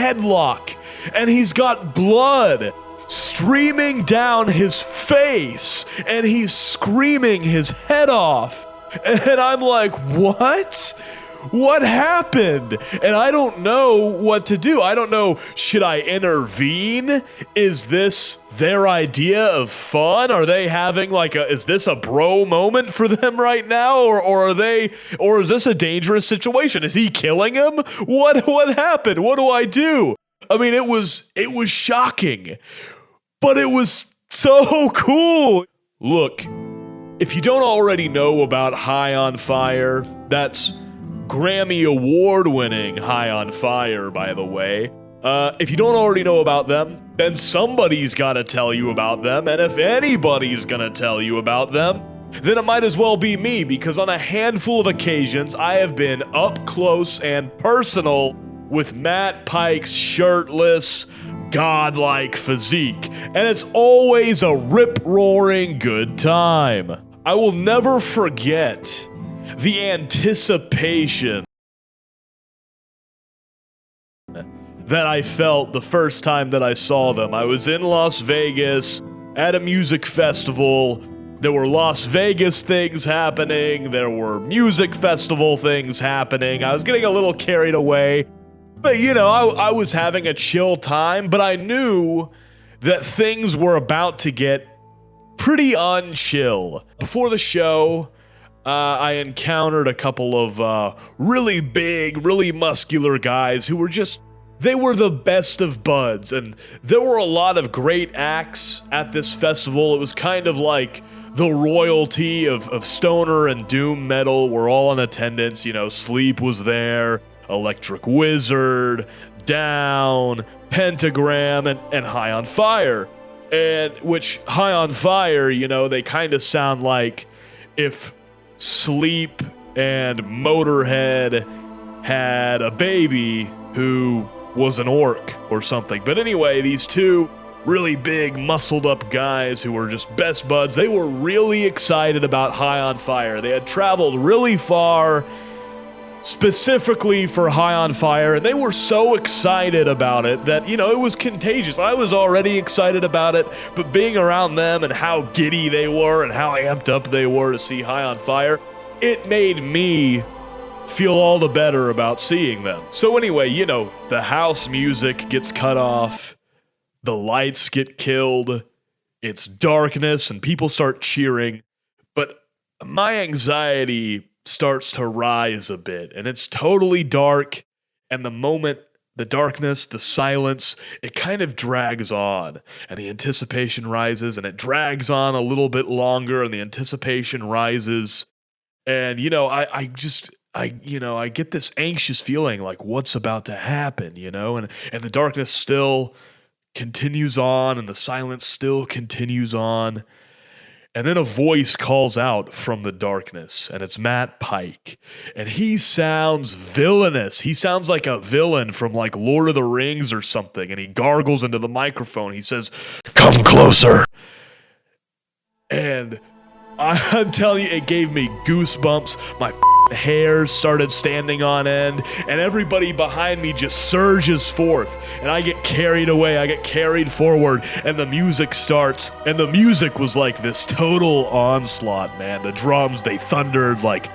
headlock, and he's got blood streaming down his face, and he's screaming his head off. And I'm like, what? What happened? And I don't know what to do. I don't know, should I intervene? Is this their idea of fun? Are they having like is this a bro moment for them right now? Or is this a dangerous situation? Is he killing him? What happened? What do I do? I mean, it was shocking, but it was so cool. Look, if you don't already know about High on Fire, that's Grammy Award winning High on Fire, by the way. If you don't already know about them, then somebody's gotta tell you about them, and if anybody's gonna tell you about them, then it might as well be me, because on a handful of occasions, I have been up close and personal with Matt Pike's shirtless, godlike physique, and it's always a rip-roaring good time. I will never forget the anticipation that I felt the first time that I saw them. I was in Las Vegas at a music festival. There were Las Vegas things happening. There were music festival things happening. I was getting a little carried away. But, you know, I was having a chill time. But I knew that things were about to get pretty unchill. Before the show, I encountered a couple of really big, really muscular guys who were they were the best of buds, and there were a lot of great acts at this festival. It was kind of like the royalty of stoner and doom metal were all in attendance. You know, Sleep was there, Electric Wizard, Down, Pentagram, and High on Fire. And which, High on Fire, you know, they kind of sound like if Sleep and Motorhead had a baby who was an orc or something. But anyway, these two really big, muscled up guys who were just best buds, they were really excited about High on Fire. They had traveled really far specifically for High on Fire, and they were so excited about it that, you know, it was contagious. I was already excited about it, but being around them and how giddy they were and how amped up they were to see High on Fire, it made me feel all the better about seeing them. So anyway, you know, the house music gets cut off, the lights get killed, it's darkness, and people start cheering, but my anxiety starts to rise a bit, and it's totally dark, and the darkness, the silence, it kind of drags on, and the anticipation rises, and it drags on a little bit longer, and the anticipation rises, and, you know, I get this anxious feeling like what's about to happen, you know, and the darkness still continues on, and the silence still continues on. And then a voice calls out from the darkness, and it's Matt Pike. And he sounds villainous. He sounds like a villain from like Lord of the Rings or something. And he gargles into the microphone. He says, "Come closer." And I'm telling you, it gave me goosebumps. My hair started standing on end, and everybody behind me just surges forth, and I get carried away, I get carried forward, and the music starts, and the music was like this total onslaught, man. The drums, they thundered like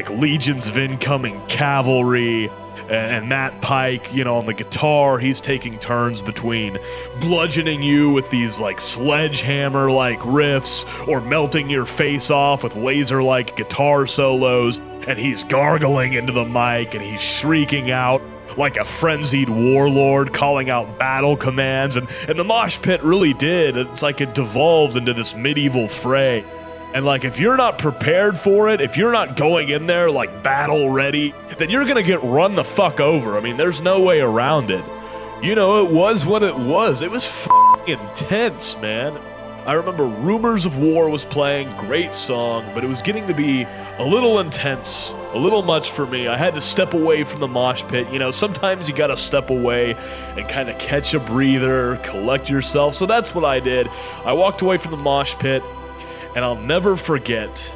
legions of incoming cavalry, and Matt Pike, you know, on the guitar, he's taking turns between bludgeoning you with these like sledgehammer-like riffs, or melting your face off with laser-like guitar solos, and he's gargling into the mic, and he's shrieking out like a frenzied warlord, calling out battle commands, and the mosh pit really did. It's like it devolved into this medieval fray. And like, if you're not prepared for it, if you're not going in there like battle ready, then you're gonna get run the fuck over. I mean, there's no way around it. You know, it was what it was. It was f***ing intense, man. I remember Rumors of War was playing, great song, but it was getting to be a little intense, a little much for me. I had to step away from the mosh pit. You know, sometimes you gotta step away and kind of catch a breather, collect yourself. So that's what I did. I walked away from the mosh pit, and I'll never forget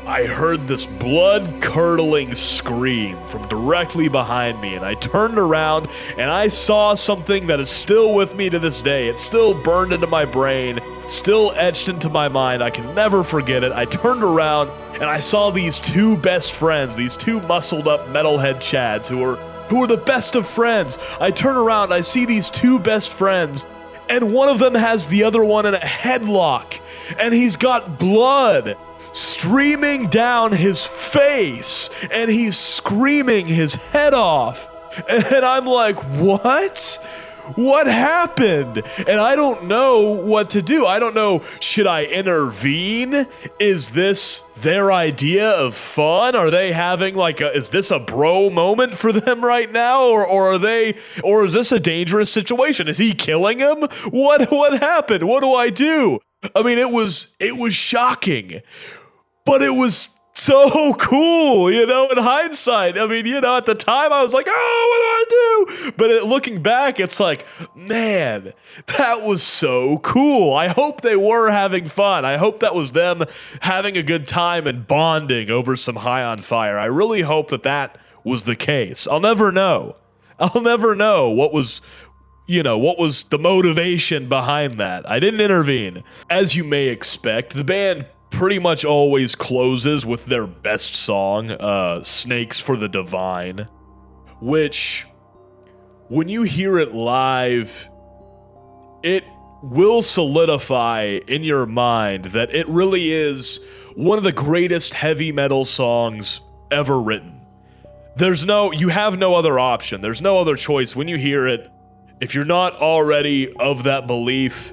I heard this blood-curdling scream from directly behind me, and I turned around and I saw something that is still with me to this day. It's still burned into my brain, still etched into my mind. I can never forget it. I turned around and I saw these two best friends, these two muscled-up metalhead chads who were the best of friends. I turn around, I see these two best friends, and one of them has the other one in a headlock, and he's got blood streaming down his face, and he's screaming his head off. And I'm like, what? What happened? And I don't know what to do. I don't know, should I intervene? Is this their idea of fun? Are they having is this a bro moment for them right now? Or is this a dangerous situation? Is he killing him? What happened? What do I do? I mean, it was shocking. But it was so cool, in hindsight. I mean, at the time I was like, oh, what do I do? But looking back, it's like, man, that was so cool. I hope they were having fun. I hope that was them having a good time and bonding over some High on Fire. I really hope that was the case. I'll never know. I'll never know what was the motivation behind that. I didn't intervene. As you may expect, the band pretty much always closes with their best song, Snakes for the Divine, which, when you hear it live, it will solidify in your mind that it really is one of the greatest heavy metal songs ever written. You have no other option. There's no other choice. When you hear it, if you're not already of that belief,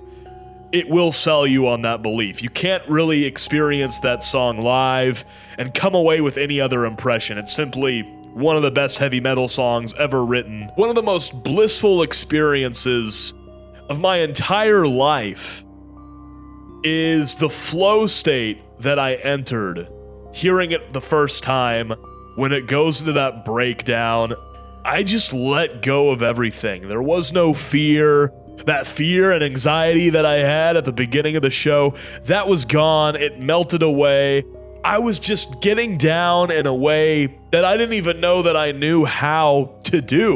it will sell you on that belief. You can't really experience that song live and come away with any other impression. It's simply one of the best heavy metal songs ever written. One of the most blissful experiences of my entire life is the flow state that I entered, hearing it the first time. When it goes into that breakdown, I just let go of everything. There was no fear. That fear and anxiety that I had at the beginning of the show, that was gone. It melted away. I was just getting down in a way that I didn't even know that I knew how to do.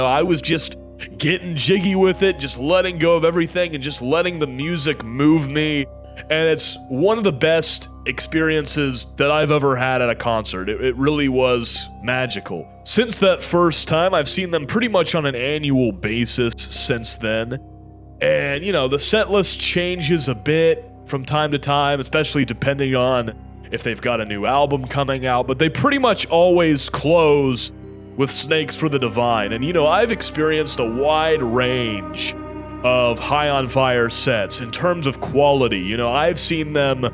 I was just getting jiggy with it, just letting go of everything and just letting the music move me. And it's one of the best experiences that I've ever had at a concert. It really was magical. Since that first time, I've seen them pretty much on an annual basis since then. And, the set list changes a bit from time to time, especially depending on if they've got a new album coming out. But they pretty much always close with Snakes for the Divine. And I've experienced a wide range of High on Fire sets in terms of quality. I've seen them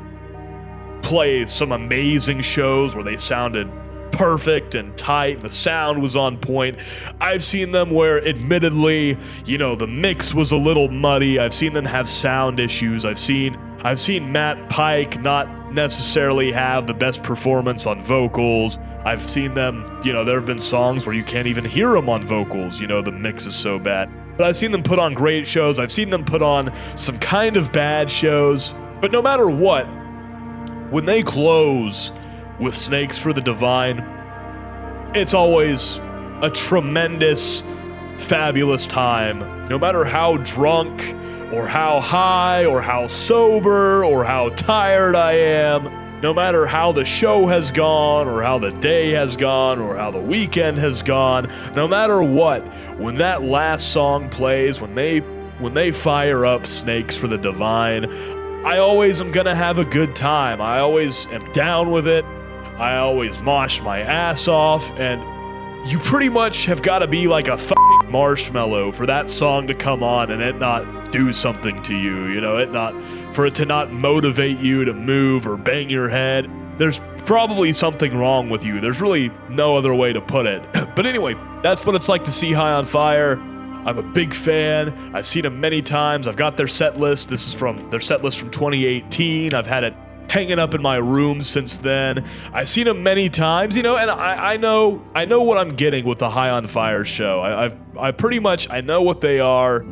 play some amazing shows where they sounded perfect and tight and the sound was on point. I've seen them where admittedly, the mix was a little muddy. I've seen them have sound issues. I've seen Matt Pike not necessarily have the best performance on vocals. I've seen them, there have been songs where you can't even hear them on vocals, the mix is so bad. But I've seen them put on great shows. I've seen them put on some kind of bad shows. But no matter what, when they close with Snakes for the Divine, it's always a tremendous, fabulous time. No matter how drunk or how high or how sober or how tired I am, no matter how the show has gone or how the day has gone or how the weekend has gone, no matter what, when that last song plays, when they fire up Snakes for the Divine, I always am gonna have a good time. I always am down with it. I always mosh my ass off, and you pretty much have got to be like a fucking marshmallow for that song to come on and it not do something to you, for it to not motivate you to move or bang your head. There's probably something wrong with you. There's really no other way to put it. But anyway, that's what it's like to see High on Fire. I'm a big fan. I've seen them many times. I've got their set list. This is from their set list from 2018. I've had it hanging up in my room since then. I've seen them many times, and I know what I'm getting with the High on Fire show. I pretty much know what they are.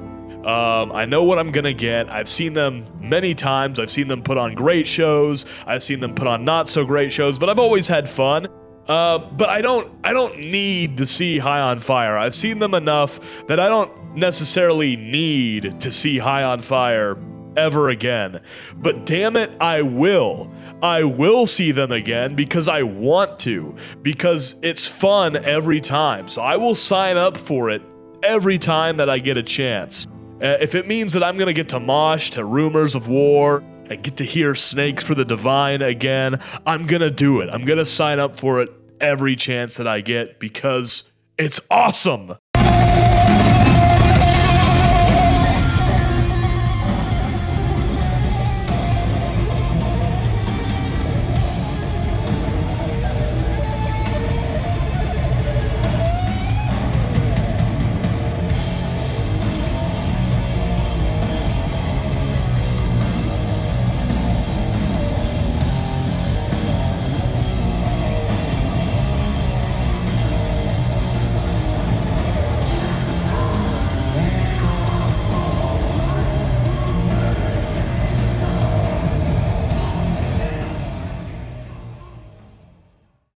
I know what I'm gonna get. I've seen them many times. I've seen them put on great shows. I've seen them put on not so great shows, but I've always had fun. But I don't need to see High on Fire. I've seen them enough that I don't necessarily need to see High on Fire ever again. But damn it, I will. I will see them again because I want to, because it's fun every time. So I will sign up for it every time that I get a chance. If it means that I'm gonna get to mosh to Rumors of War and get to hear Snakes for the Divine again, I'm gonna do it. I'm gonna sign up for it every chance that I get because it's awesome.